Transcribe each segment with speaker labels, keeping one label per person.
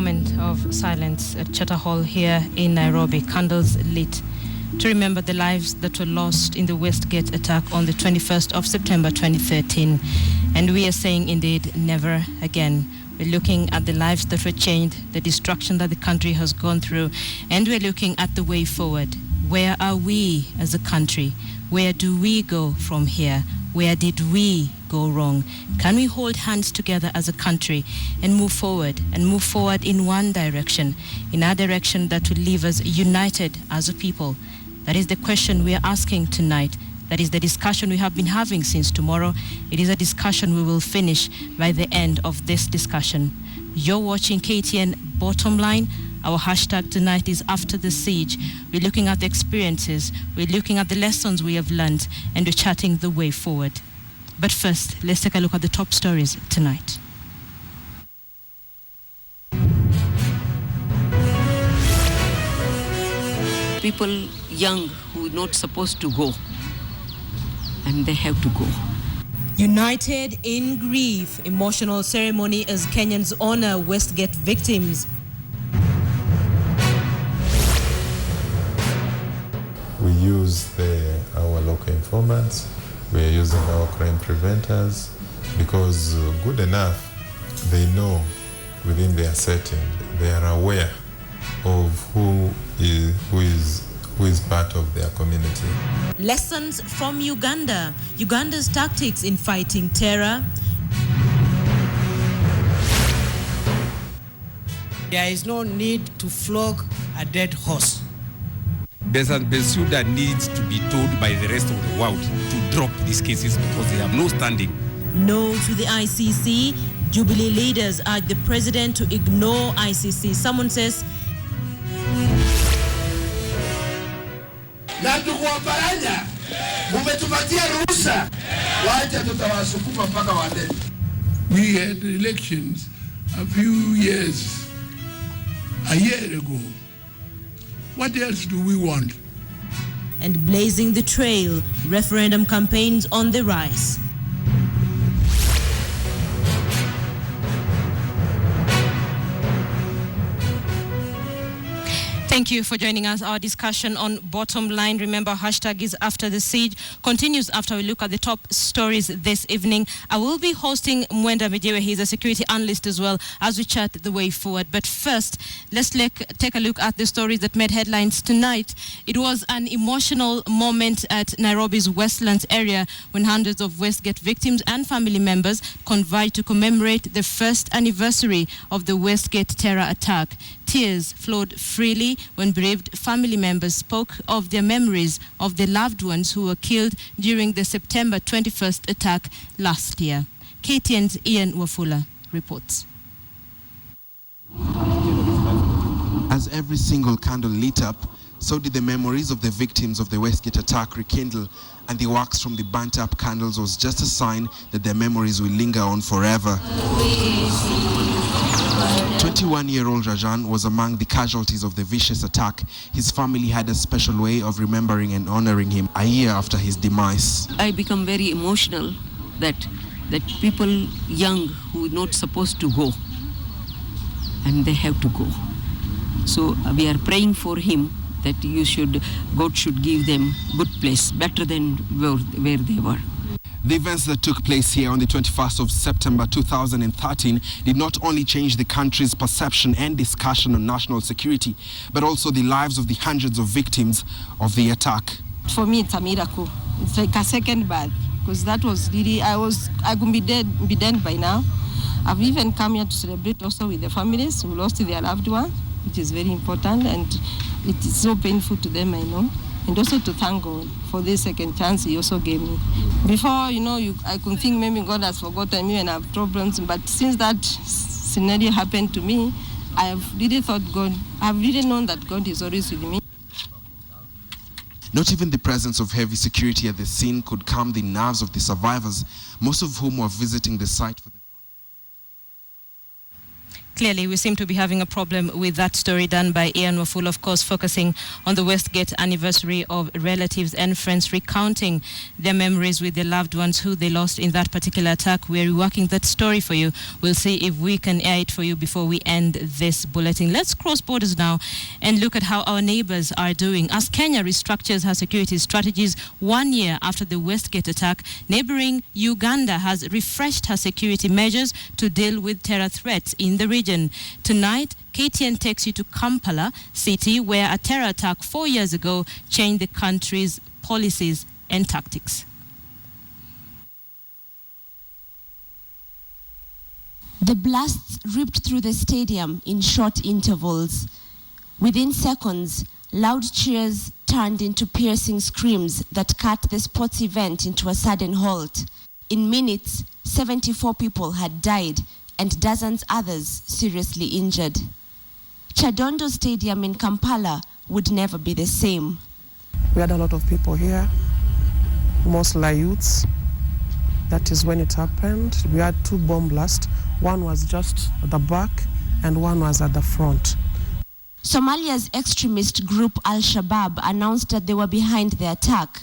Speaker 1: moment of silence at Chatter Hall here in Nairobi, candles lit, to remember the lives that were lost in the Westgate attack on the 21st of September 2013. And we are saying indeed, never again. We're looking at the lives that were changed, the destruction that the country has gone through, and we're looking at the way forward. Where are we as a country? Where do we go from here? Where did we go wrong? Can we hold hands together as a country and move forward in one direction, in a direction that will leave us united as a people? That is the question we are asking tonight. That is the discussion we have been having since tomorrow. It is a discussion we will finish by the end of this discussion. You're watching KTN Bottom Line. Our hashtag tonight is After the Siege. We're looking at the experiences, we're looking at the lessons we have learned, and we're charting the way forward. But first, let's take a look at the top stories tonight.
Speaker 2: People young who are not supposed to go, and they have to go.
Speaker 1: United in grief, emotional ceremony as Kenyans honor Westgate victims.
Speaker 3: We use our local informants, we are using our crime preventers, because good enough, they know within their setting, they are aware of who is part of their community.
Speaker 1: Lessons from Uganda, Uganda's tactics in fighting terror.
Speaker 4: There is no need to flog a dead horse.
Speaker 5: Bensouda needs to be told by the rest of the world to drop these cases because they have no standing.
Speaker 1: No to the ICC. Jubilee leaders urge the president to ignore ICC. Someone says,
Speaker 6: we had elections a year ago. What else do we want?
Speaker 1: And blazing the trail, referendum campaigns on the rise. Thank you for joining us. Our discussion on Bottom Line. Remember, hashtag is After the Siege. Continues after we look at the top stories this evening. I will be hosting Mwenda Mijewe. He's a security analyst as well, as we chat the way forward. But first, let's take a look at the stories that made headlines tonight. It was an emotional moment at Nairobi's Westlands area when hundreds of Westgate victims and family members converged to commemorate the first anniversary of the Westgate terror attack. Tears flowed freely when bereaved family members spoke of their memories of the loved ones who were killed during the September 21st attack last year. KTN's Ian Wafula reports.
Speaker 7: As every single candle lit up, so did the memories of the victims of the Westgate attack rekindle, and the wax from the burnt-up candles was just a sign that their memories will linger on forever. 21-year-old Rajan was among the casualties of the vicious attack. His family had a special way of remembering and honoring him a year after his demise.
Speaker 2: I become very emotional that people young who are not supposed to go, and they have to go. So we are praying for him that God should give them good place, better than where they were.
Speaker 7: The events that took place here on the 21st of September 2013 did not only change the country's perception and discussion on national security, but also the lives of the hundreds of victims of the attack.
Speaker 8: For me, it's a miracle. It's like a second birth, because that was really, I could be dead by now. I've even come here to celebrate also with the families who lost their loved ones, which is very important, and it is so painful to them, I know. And also to thank God for this second chance He also gave me. Before, I could think maybe God has forgotten me and I have problems, but since that scenario happened to me, I have really known that God is always with me.
Speaker 7: Not even the presence of heavy security at the scene could calm the nerves of the survivors, most of whom were visiting the site for the
Speaker 1: Clearly, we seem to be having a problem with that story done by Ian Wafula, of course, focusing on the Westgate anniversary of relatives and friends recounting their memories with their loved ones who they lost in that particular attack. We're reworking that story for you. We'll see if we can air it for you before we end this bulletin. Let's cross borders now and look at how our neighbors are doing. As Kenya restructures her security strategies 1 year after the Westgate attack, neighboring Uganda has refreshed her security measures to deal with terror threats in the region. Tonight, KTN takes you to Kampala city, where a terror attack 4 years ago changed the country's policies and tactics.
Speaker 9: The blasts ripped through the stadium in short intervals. Within seconds, loud cheers turned into piercing screams that cut the sports event into a sudden halt. In minutes, 74 people had died and dozens others seriously injured. Chadondo Stadium in Kampala would never be the same.
Speaker 10: We had a lot of people here, mostly youths. That is when it happened. We had 2 bomb blasts. One was just at the back and one was at the front.
Speaker 9: Somalia's extremist group Al-Shabaab announced that they were behind the attack.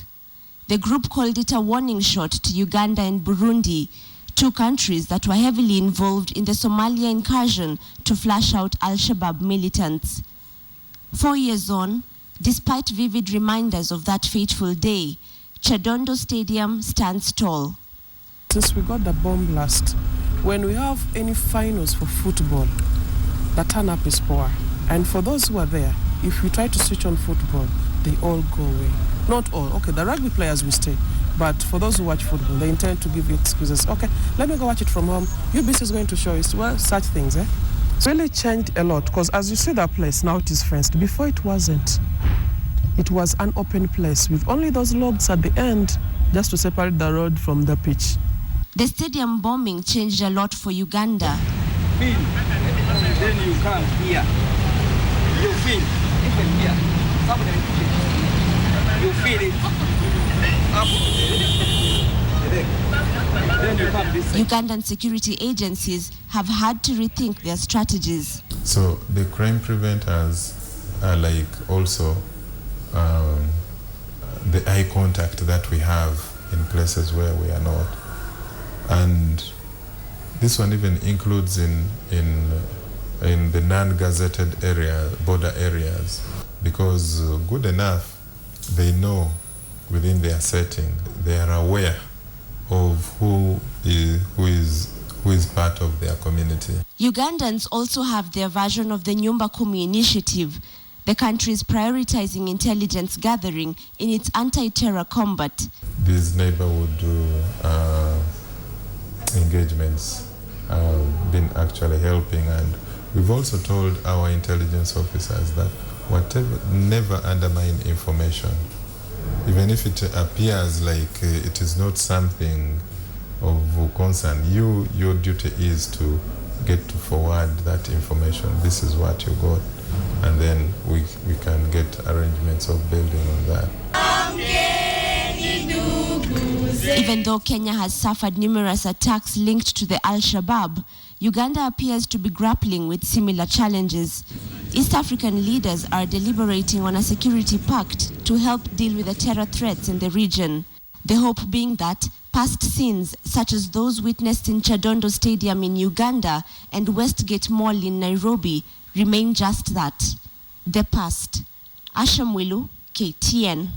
Speaker 9: The group called it a warning shot to Uganda and Burundi, 2 countries that were heavily involved in the Somalia incursion to flush out Al-Shabaab militants. 4 years on, despite vivid reminders of that fateful day, Chadondo Stadium stands tall.
Speaker 10: Since we got the bomb blast, when we have any finals for football, the turn-up is poor. And for those who are there, if we try to switch on football, they all go away. Not all. Okay, the rugby players will stay. But for those who watch football, they intend to give you excuses. Okay, let me go watch it from home. UBC is going to show us, well, such things, eh? It's really changed a lot, because as you see that place, now it is fenced. Before it wasn't. It was an open place with only those logs at the end, just to separate the road from the pitch.
Speaker 9: The stadium bombing changed a lot for Uganda.
Speaker 11: Then you come here. You feel, even here, you feel it.
Speaker 9: Ugandan security agencies have had to rethink their strategies.
Speaker 3: So the crime preventers are like also the eye contact that we have in places where we are not. And this one even includes in the non-gazetted area, border areas, because good enough, they know within their setting, they are aware of who is part of their community.
Speaker 9: Ugandans also have their version of the Nyumba Kumi initiative. The country is prioritizing intelligence gathering in its anti-terror combat.
Speaker 3: These neighborhood engagements have been actually helping, and we've also told our intelligence officers that whatever, never undermine information. Even if it appears like it is not something of concern, your duty is to get to forward that information. This is what you got, and then we can get arrangements of building on that.
Speaker 9: Even though Kenya has suffered numerous attacks linked to the Al-Shabaab, Uganda appears to be grappling with similar challenges. East African leaders are deliberating on a security pact to help deal with the terror threats in the region. The hope being that past scenes, such as those witnessed in Chadondo Stadium in Uganda and Westgate Mall in Nairobi, remain just that, the past. Asha Mwilu, KTN.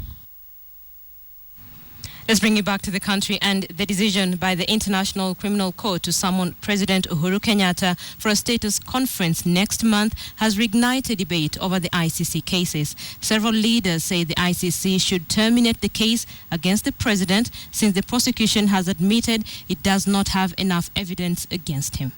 Speaker 1: Let's bring you back to the country and the decision by the International Criminal Court to summon President Uhuru Kenyatta for a status conference next month has reignited debate over the ICC cases. Several leaders say the ICC should terminate the case against the president since the prosecution has admitted it does not have enough evidence against him.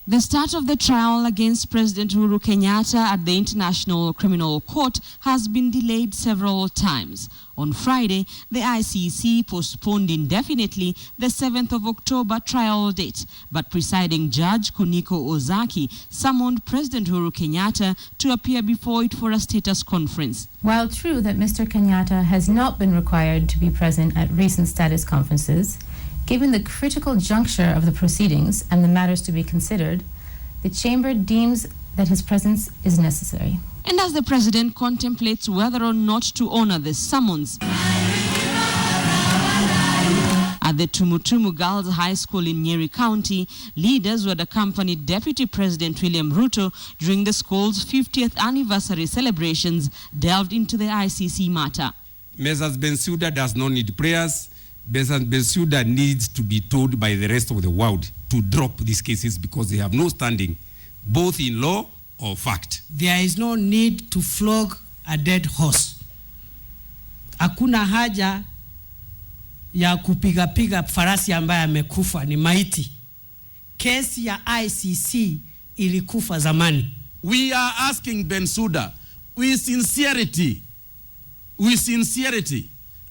Speaker 12: The start of the trial against President Uhuru Kenyatta at the International Criminal Court has been delayed several times. On Friday, the ICC postponed indefinitely the 7th of October trial date, but presiding judge Kuniko Ozaki summoned President Uhuru Kenyatta to appear before it for a status conference.
Speaker 13: While true that Mr. Kenyatta has not been required to be present at recent status conferences, Given the critical juncture of the proceedings and the matters to be considered, the Chamber deems that his presence is necessary.
Speaker 12: And as the President contemplates whether or not to honor the summons, at the Tumutumu Girls High School in Nyeri County, leaders who had accompanied Deputy President William Ruto during the school's 50th anniversary celebrations delved into the ICC matter.
Speaker 5: Mrs. Bensouda does not need prayers. Mrs. Bensouda needs to be told by the rest of the world to drop these cases because they have no standing, both in law or fact.
Speaker 4: There is no need to flog a dead horse. Hakuna haja ya kupiga farasi ambaye amekufa, ni maiti. Kesi ya ICC ilikufa zamani.
Speaker 14: We are asking Bensouda with sincerity,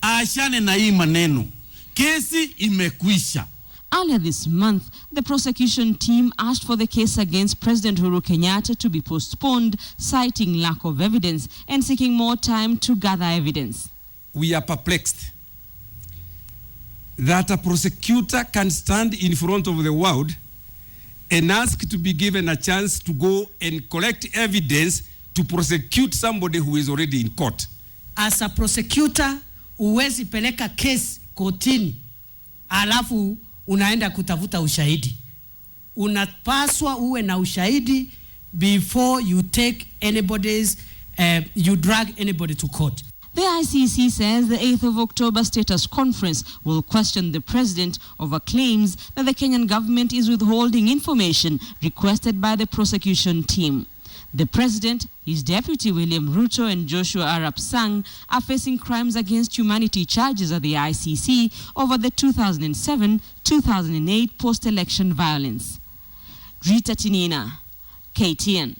Speaker 14: aachane na hii maneno. Kesi imekwisha.
Speaker 12: Earlier this month, the prosecution team asked for the case against President Uhuru Kenyatta to be postponed, citing lack of evidence and seeking more time to gather evidence.
Speaker 5: We are perplexed that a prosecutor can stand in front of the world and ask to be given a chance to go and collect evidence to prosecute somebody who is already in court.
Speaker 4: As a prosecutor, uwezi peleka case kotini, alafu unaenda kutafuta ushahidi. Unapaswa uwe na ushahidi before you take you drag anybody to court.
Speaker 12: The ICC says the 8th of October status conference will question the president over claims that the Kenyan government is withholding information requested by the prosecution team. The president, his deputy William Ruto and Joshua Arap Sang are facing crimes against humanity charges at the ICC over the 2007-2008 post-election violence. Rita Tinina, KTN.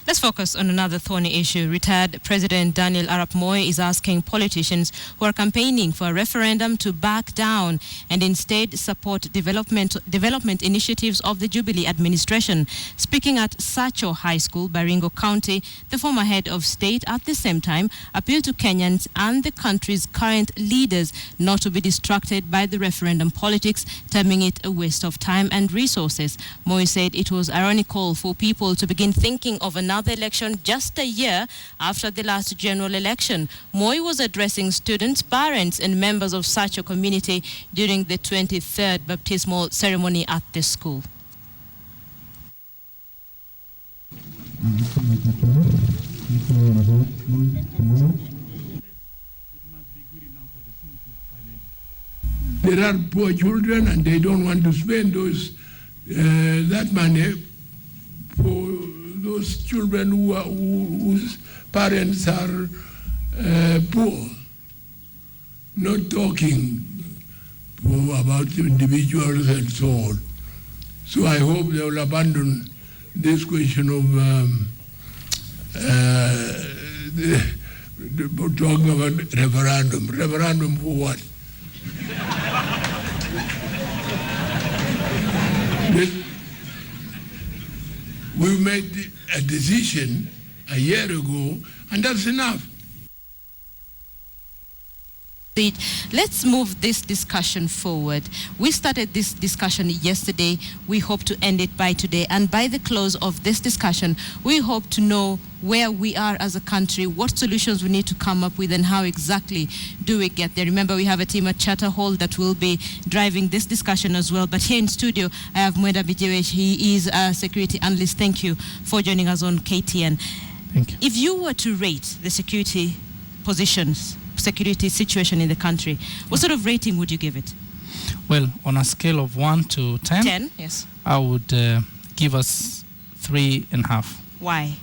Speaker 1: Let's focus on another thorny issue. Retired President Daniel Arap Moi is asking politicians who are campaigning for a referendum to back down and instead support development initiatives of the Jubilee administration. Speaking at Sacho High School, Baringo County, the former head of state at the same time appealed to Kenyans and the country's current leaders not to be distracted by the referendum politics, terming it a waste of time and resources. Moi said it was ironical for people to begin thinking of another election just a year after the last general election. Moi was addressing students, parents and members of such a community during the 23rd baptismal ceremony at the school.
Speaker 6: There are poor children and they don't want to spend that money for those children whose parents are poor. Not talking about individuals and so on. So I hope they will abandon this question of talking about referendum. Referendum for what? We made a decision a year ago, and that's enough.
Speaker 1: Let's move this discussion forward. We started this discussion yesterday. We hope to end it by today. And by the close of this discussion, we hope to know where we are as a country, what solutions we need to come up with, and how exactly do we get there. Remember, we have a team at Charter Hall that will be driving this discussion as well. But here in studio, I have Mwenda Bijewesh. He is a security analyst. Thank you for joining us on KTN.
Speaker 15: Thank you.
Speaker 1: If you were to rate the security situation in the country, what sort of rating would you give it?
Speaker 15: Well, on a scale of 1 to 10,
Speaker 1: 10, yes.
Speaker 15: I would give us 3.5.
Speaker 1: Why?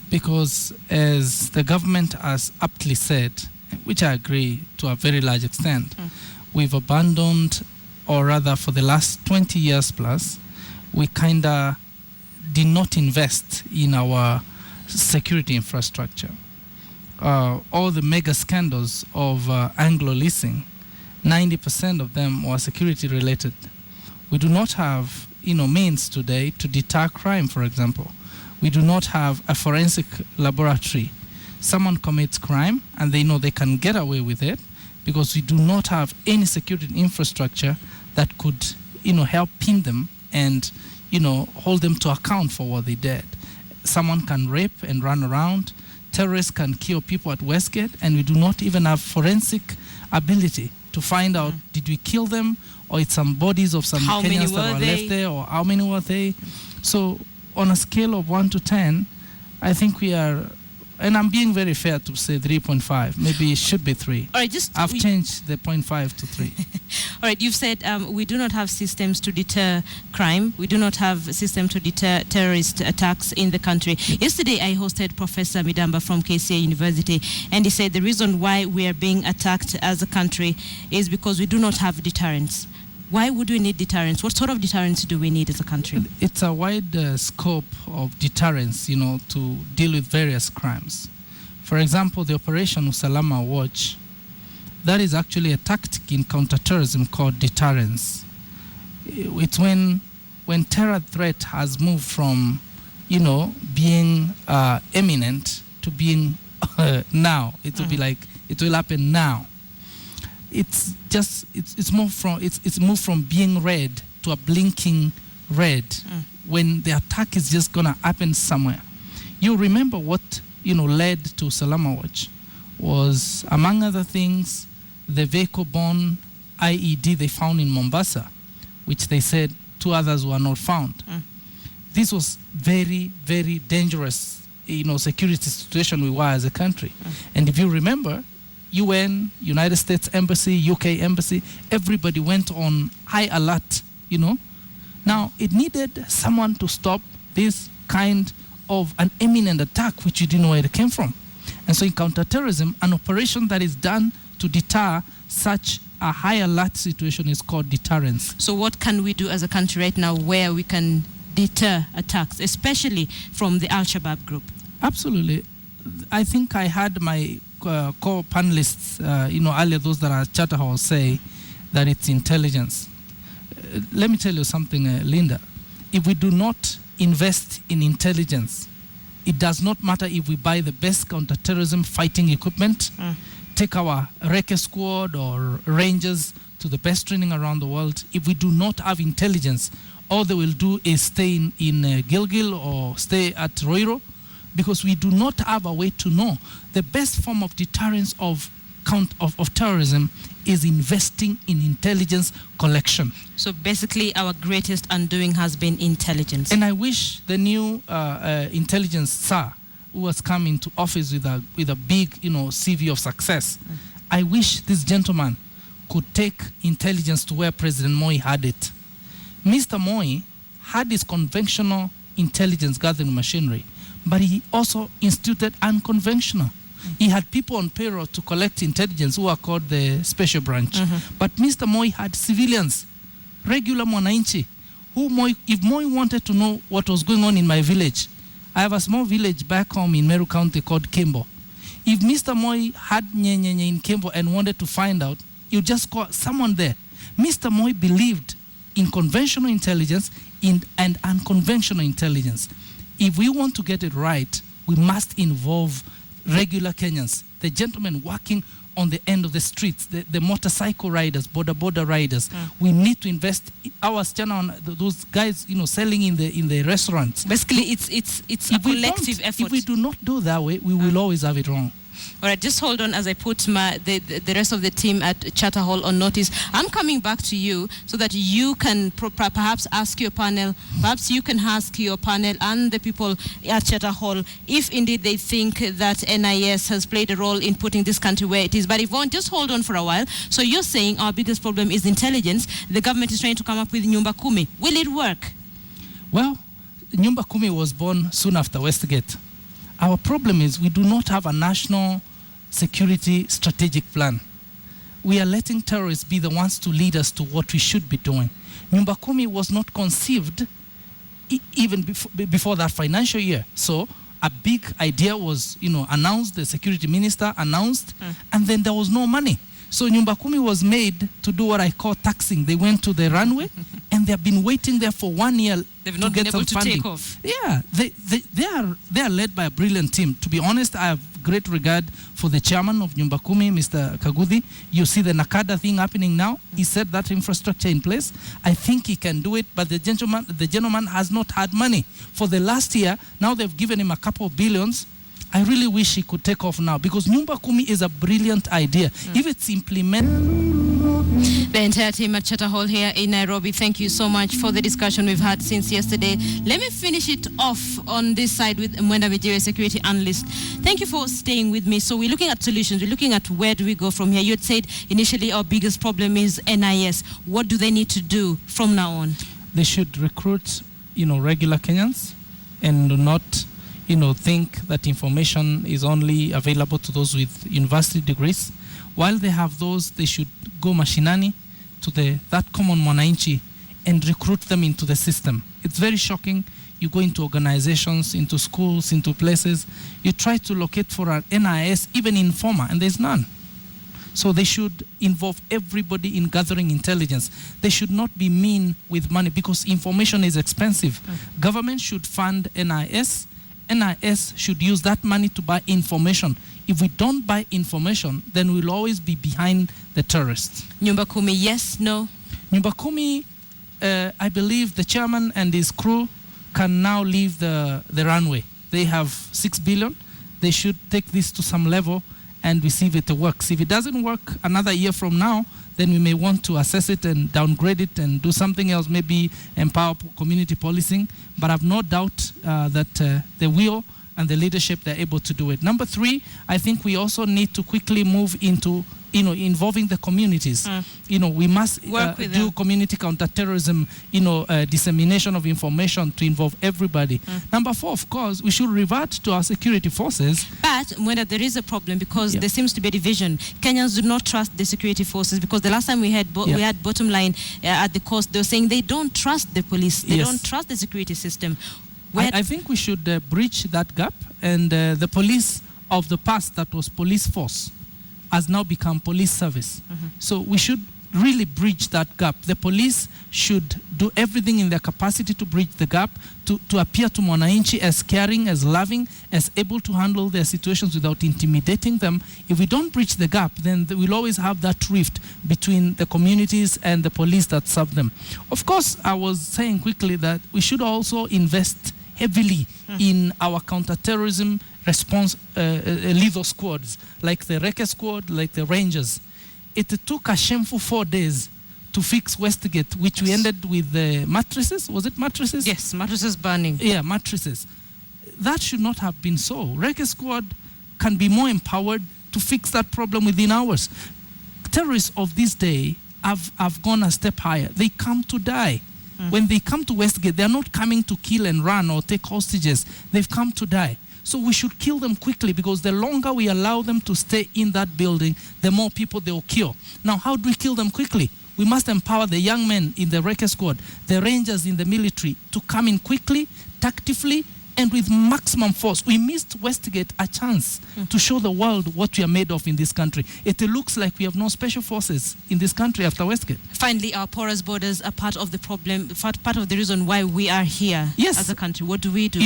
Speaker 15: Because as the government has aptly said, which I agree to a very large extent, we've abandoned, or rather for the last 20 years plus, we kind of did not invest in our security infrastructure. All the mega scandals of Anglo leasing, 90% of them were security related. We do not have means today to deter crime, for example. We do not have a forensic laboratory. Someone commits crime and they know they can get away with it. because we do not have any security infrastructure that could, help pin them and, hold them to account for what they did. Someone can rape and run around. Terrorists can kill people at Westgate, and we do not even have forensic ability to find out, did we kill them, or it's some bodies of some Kenyans that were left there, or how many were they? So on a scale of 1 to 10, I think we are, and I'm being very fair to say 3.5. Maybe it should be 3.
Speaker 1: All right,
Speaker 15: I've changed the 0.5 to 3.
Speaker 1: All right, you've said we do not have systems to deter crime. We do not have a system to deter terrorist attacks in the country. Yesterday, I hosted Professor Midamba from KCA University, and he said the reason why we are being attacked as a country is because we do not have deterrence. Why would we need deterrence? What sort of deterrence do we need as a country?
Speaker 15: It's a wide scope of deterrence, to deal with various crimes. For example, the Operation Usalama Watch, that is actually a tactic in counterterrorism called deterrence. It's when terror threat has moved from, being imminent to being now. It will be like, it will happen now. It's moved from being red to a blinking red when the attack is just gonna happen somewhere. You remember what led to Salama Watch was, among other things, the vehicle-borne IED they found in Mombasa, which they said 2 others were not found. This was very, very dangerous, security situation we were as a country. And if you remember, UN, United States Embassy, UK Embassy, everybody went on high alert, Now, it needed someone to stop this kind of an imminent attack, which you didn't know where it came from. And so in counterterrorism, an operation that is done to deter such a high alert situation is called deterrence.
Speaker 1: So what can we do as a country right now where we can deter attacks, especially from the Al-Shabaab group?
Speaker 15: Absolutely. I think I had my co-panelists, earlier, those that are at Charter Hall, say that it's intelligence. Let me tell you something, Linda. If we do not invest in intelligence, it does not matter if we buy the best counterterrorism fighting equipment, take our Recce squad or Rangers to the best training around the world. If we do not have intelligence, all they will do is stay in Gilgil or stay at Roiro, because we do not have a way to know. The best form of deterrence of terrorism is investing in intelligence collection.
Speaker 1: So basically, our greatest undoing has been intelligence.
Speaker 15: And I wish the new intelligence SAR, who has come into office with a big, CV of success, I wish this gentleman could take intelligence to where President Moi had it. Mr. Moi had his conventional intelligence gathering machinery, but he also instituted unconventional. He had people on payroll to collect intelligence who are called the special branch. But Mr. Moi had civilians, regular mwananchi, if Moi wanted to know what was going on in my village, I have a small village back home in Meru County called Kembo. If Mr. Moi had nyenyenye in Kembo and wanted to find out, you just call someone there. Mr. Moi believed in conventional intelligence and unconventional intelligence. If we want to get it right, we must involve regular Kenyans, the gentlemen working on the end of the streets, the motorcycle riders, border riders. We need to invest hours on those guys, selling in the restaurants.
Speaker 1: Basically, it's a collective effort.
Speaker 15: If we do not do that way, we will always have it wrong.
Speaker 1: All right, just hold on as I put the rest of the team at Charter Hall on notice. I'm coming back to you so that you can perhaps ask your panel, and the people at Charter Hall if indeed they think that NIS has played a role in putting this country where it is. But Yvonne, just hold on for a while. So you're saying our biggest problem is intelligence. The government is trying to come up with Nyumba Kumi. Will it work?
Speaker 15: Well, Nyumba Kumi was born soon after Westgate. Our problem is we do not have a national security strategic plan. We are letting terrorists be the ones to lead us to what we should be doing. Nyumba Kumi was not conceived even before that financial year. So a big idea was, announced, the security minister announced, and then there was no money. So Nyumba Kumi was made to do what I call taxing. They went to the runway, and they have been waiting there for 1 year.
Speaker 1: They've not been able to take off.
Speaker 15: Yeah, they are led by a brilliant team. To be honest, I have have great regard for the chairman of Nyumba Kumi, Mr. Kagudi. You see the Nakada thing happening now. He set that infrastructure in place. I think he can do it, but the gentleman has not had money for the last year. Now they've given him a couple of billions. I really wish he could take off now, because Nyumba Kumi is a brilliant idea. If it's implemented.
Speaker 1: The entire team at Chatter Hall here in Nairobi, thank you so much for the discussion we've had since yesterday. Let me finish it off on this side with Mwenda Mijewe, security analyst. Thank you for staying with me. So we're looking at solutions. We're looking at where do we go from here. You had said initially our biggest problem is NIS. What do they need to do from now on?
Speaker 15: They should recruit, regular Kenyans and not think that information is only available to those with university degrees. While they have those, they should go mashinani to that common mwananchi and recruit them into the system. It's very shocking. You go into organizations, into schools, into places. You try to locate for an NIS, even informer, and there's none. So they should involve everybody in gathering intelligence. They should not be mean with money, because information is expensive. Government should fund NIS. NIS should use that money to buy information. If we don't buy information, then we'll always be behind the terrorists.
Speaker 1: Nyumba Kumi, yes, no?
Speaker 15: Nyumba Kumi, I believe the chairman and his crew can now leave the runway. They have 6 billion. They should take this to some level and we see if it works. If it doesn't work another year from now, then we may want to assess it and downgrade it and do something else, maybe empower community policing. But I have no doubt that the will and the leadership, they're able to do it. Number 3, I think we also need to quickly move into involving the communities. We must do community counterterrorism, dissemination of information to involve everybody. Number 4, of course, we should revert to our security forces.
Speaker 1: But Mwenda, there is a problem, because there seems to be a division. Kenyans do not trust the security forces, because the last time we had bottom line at the coast, they were saying they don't trust the police. They don't trust the security system.
Speaker 15: I think we should bridge that gap, and the police of the past that was police force has now become police service. So we should really bridge that gap. The police should do everything in their capacity to bridge the gap, to appear to Mwananchi as caring, as loving, as able to handle their situations without intimidating them. If we don't bridge the gap, then we'll always have that rift between the communities and the police that serve them. Of course, I was saying quickly that we should also invest heavily in our counterterrorism response lethal squads, like the Reke squad, like the Rangers. It took a shameful 4 days to fix Westgate, which we ended with the mattresses. Was it mattresses?
Speaker 1: Yes, mattresses burning.
Speaker 15: Yeah, mattresses. That should not have been so. Reke squad can be more empowered to fix that problem within hours. Terrorists of this day have gone a step higher. They come to die. When they come to Westgate, they're not coming to kill and run or take hostages. They've come to die. So we should kill them quickly, because the longer we allow them to stay in that building, the more people they will kill. Now, how do we kill them quickly? We must empower the young men in the Reke squad, the Rangers in the military, to come in quickly, tactically, and with maximum force. We missed Westgate a chance to show the world what we are made of in this country. It looks like we have no special forces in this country after Westgate.
Speaker 1: Finally, our porous borders are part of the problem, part of the reason why we are here as a country. What do we do?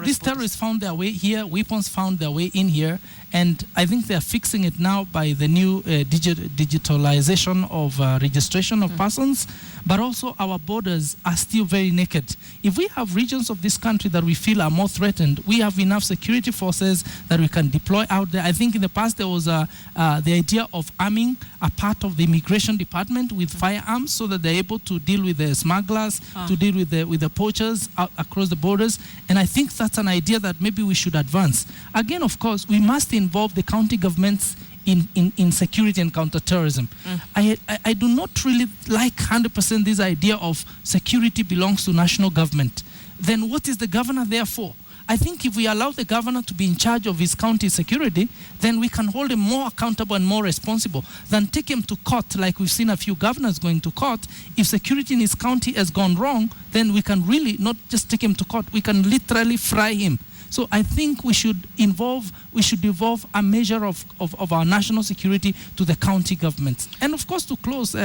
Speaker 15: These terrorists found their way here, weapons found their way in here, and I think they are fixing it now by the new digitalization of registration of persons. But also our borders are still very naked. If we have regions of this country that we feel are more threatened, we have enough security forces that we can deploy out there. I think in the past there was the idea of arming a part of the immigration department with firearms, so that they're able to deal with the smugglers, to deal with the poachers across the borders. And I think that's an idea that maybe we should advance. Again, of course, we must involve the county governments in security and counterterrorism. I do not really like 100% this idea of security belongs to national government. Then what is the governor there for? I think if we allow the governor to be in charge of his county security, then we can hold him more accountable and more responsible than take him to court, like we've seen a few governors going to court. If security in his county has gone wrong, then we can really not just take him to court, we can literally fry him. So I think we should devolve a measure of our national security to the county governments. And of course, to close,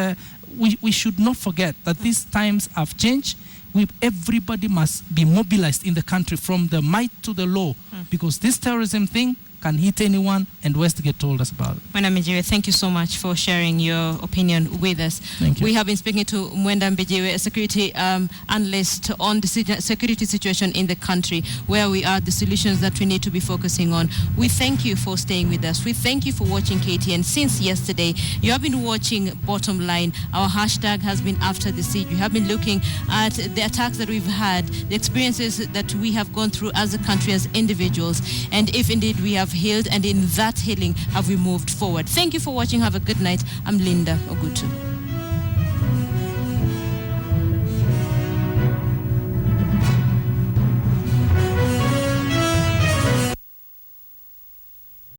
Speaker 15: we should not forget that these times have changed. Everybody must be mobilized in the country, from the might to the low, because this terrorism thing can hit anyone, and Westgate told us about it.
Speaker 1: Mwenda Mbijiwe, thank you so much for sharing your opinion with us.
Speaker 15: Thank you.
Speaker 1: We have been speaking to Mwenda Mbijiwe, a security analyst on the security situation in the country, where we are, the solutions that we need to be focusing on. We thank you for staying with us. We thank you for watching KTN since yesterday. You have been watching Bottom Line. Our hashtag has been After the Siege. You have been looking at the attacks that we've had, the experiences that we have gone through as a country, as individuals, and if indeed we have healed, and in that healing have we moved forward. Thank you for watching. Have a good night. I'm Linda Ogutu.